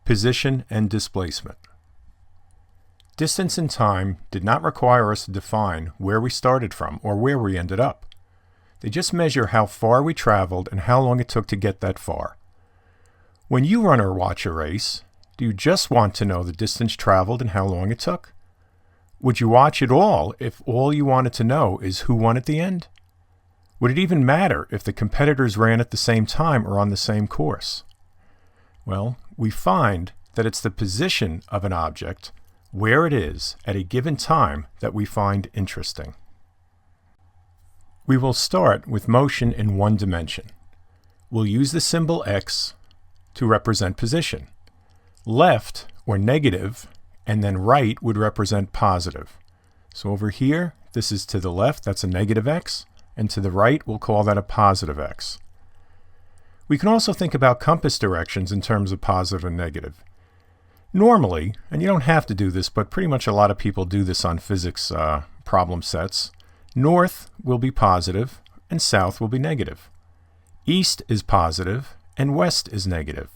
Position and displacement. Distance and time did not require us to define where we started from or where we ended up. They just measure how far we traveled and how long it took to get that far. When you run or watch a race, do you just want to know the distance traveled and how long it took? Would you watch it all if all you wanted to know is who won at the end? Would it even matter if the competitors ran at the same time or on the same course? Well, we find that it's the position of an object, where it is at a given time, that we find interesting. We will start with motion in one dimension. We'll use the symbol X to represent position. Left or negative and then right would represent positive. So over here, this is to the left, that's a negative X, and to the right, we'll call that a positive X. We can also think about compass directions in terms of positive and negative. Normally, and you don't have to do this, but pretty much a lot of people do this on physics problem sets, north will be positive and south will be negative. East is positive and west is negative.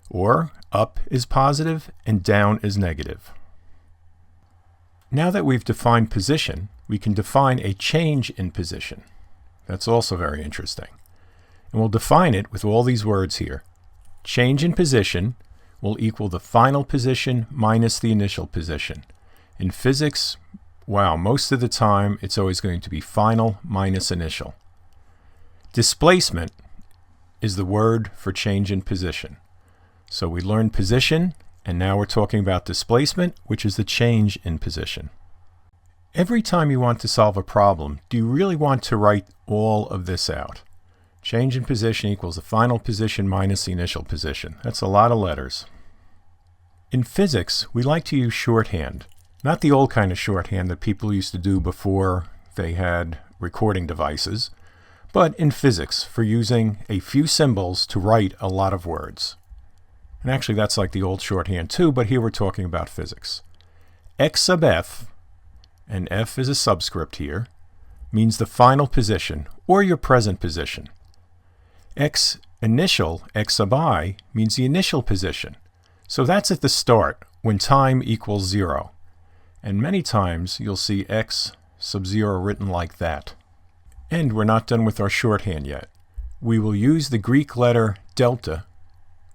Or up is positive and down is negative. Now that we've defined position, we can define a change in position. That's also very interesting. And we'll define it with all these words here. Change in position will equal the final position minus the initial position. In physics, most of the time it's always going to be final minus initial. Displacement is the word for change in position. So we learned position, and now we're talking about displacement, which is the change in position. Every time you want to solve a problem, do you really want to write all of this out? Change in position equals the final position minus the initial position. That's a lot of letters. In physics, we like to use shorthand. Not the old kind of shorthand that people used to do before they had recording devices, but in physics for using a few symbols to write a lot of words. And actually that's like the old shorthand too, but here we're talking about physics. X sub f, and f is a subscript here, means the final position or your present position. X initial, x sub I, means the initial position. So that's at the start when time equals 0. And many times you'll see x sub 0 written like that. And we're not done with our shorthand yet. We will use the Greek letter delta,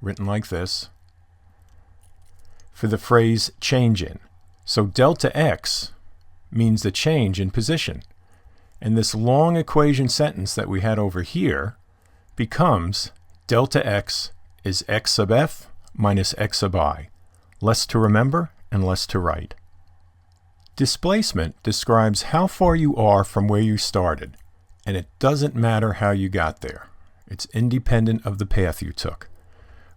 written like this, for the phrase change in. So delta x means the change in position. And this long equation sentence that we had over here becomes delta x is x sub f minus x sub I. Less to remember and less to write. Displacement describes how far you are from where you started, and it doesn't matter how you got there. It's independent of the path you took.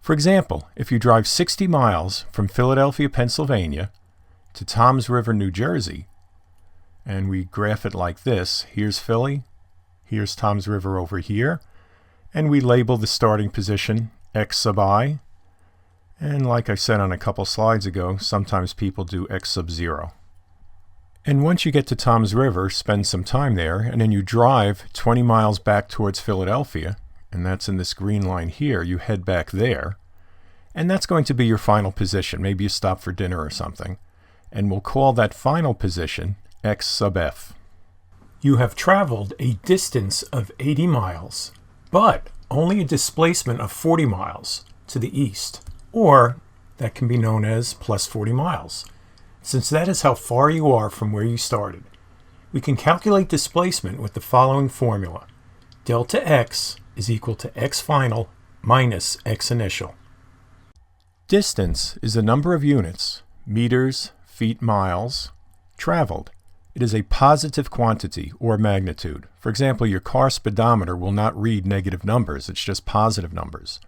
For example, if you drive 60 miles from Philadelphia, Pennsylvania to Toms River, New Jersey, and we graph it like this, here's Philly, here's Toms River over here, and we label the starting position x sub I, and like I said on a couple slides ago, sometimes people do x sub 0. And once you get to Toms River, spend some time there, and then you drive 20 miles back towards Philadelphia, and that's in this green line here, you head back there, and that's going to be your final position. Maybe you stop for dinner or something, and we'll call that final position x sub f. You have traveled a distance of 80 miles, but only a displacement of 40 miles to the east, or that can be known as plus 40 miles. Since that is how far you are from where you started, we can calculate displacement with the following formula. Delta x is equal to x final minus x initial. Distance is the number of units, meters, feet, miles, traveled. It is a positive quantity or magnitude. For example, your car speedometer will not read negative numbers, it's just positive numbers.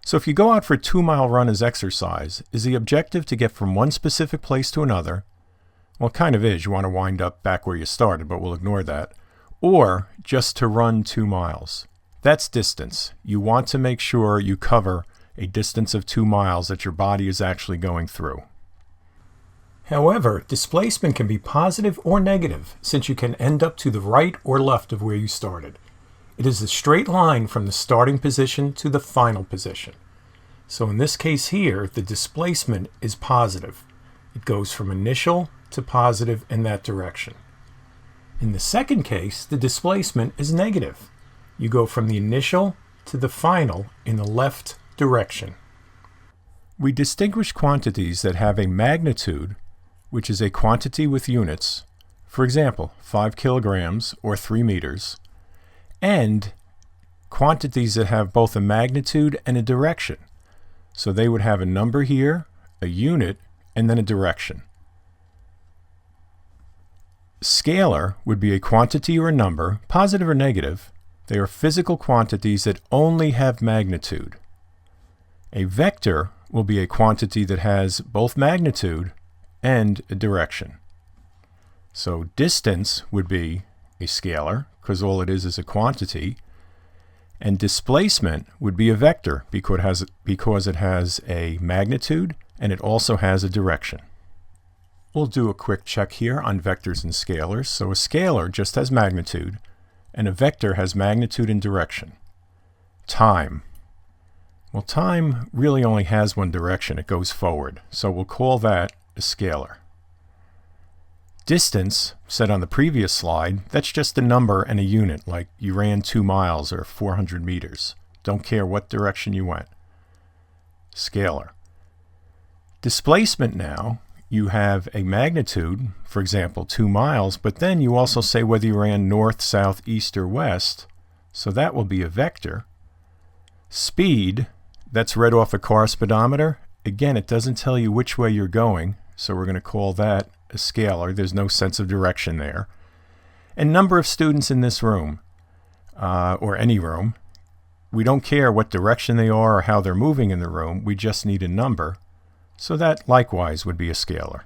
So if you go out for a 2-mile run as exercise, is the objective to get from one specific place to another? Well, it kind of is. You want to wind up back where you started, but we'll ignore that. Or just to run 2 miles. That's distance. You want to make sure you cover a distance of 2 miles that your body is actually going through. However, displacement can be positive or negative, since you can end up to the right or left of where you started. It is a straight line from the starting position to the final position. So in this case here, the displacement is positive. It goes from initial to positive in that direction. In the second case, the displacement is negative. You go from the initial to the final in the left direction. We distinguish quantities that have a magnitude, which is a quantity with units, for example, 5 kilograms or 3 meters, and quantities that have both a magnitude and a direction. So they would have a number here, a unit, and then a direction. Scalar would be a quantity or a number, positive or negative. They are physical quantities that only have magnitude. A vector will be a quantity that has both magnitude and a direction. So distance would be a scalar, because all it is a quantity, and displacement would be a vector because it has a magnitude and it also has a direction. We'll do a quick check here on vectors and scalars. So a scalar just has magnitude, and a vector has magnitude and direction. Time. Well, time really only has one direction. It goes forward. So we'll call that a scalar. Distance, said on the previous slide, that's just a number and a unit, like you ran 2 miles or 400 meters. Don't care what direction you went. Scalar. Displacement now, you have a magnitude, for example, 2 miles, but then you also say whether you ran north, south, east, or west, so that will be a vector. Speed, that's read off a car speedometer. Again, it doesn't tell you which way you're going, so we're going to call that a scalar. There's no sense of direction there. And number of students in this room, or any room. We don't care what direction they are or how they're moving in the room. We just need a number. So that likewise would be a scalar.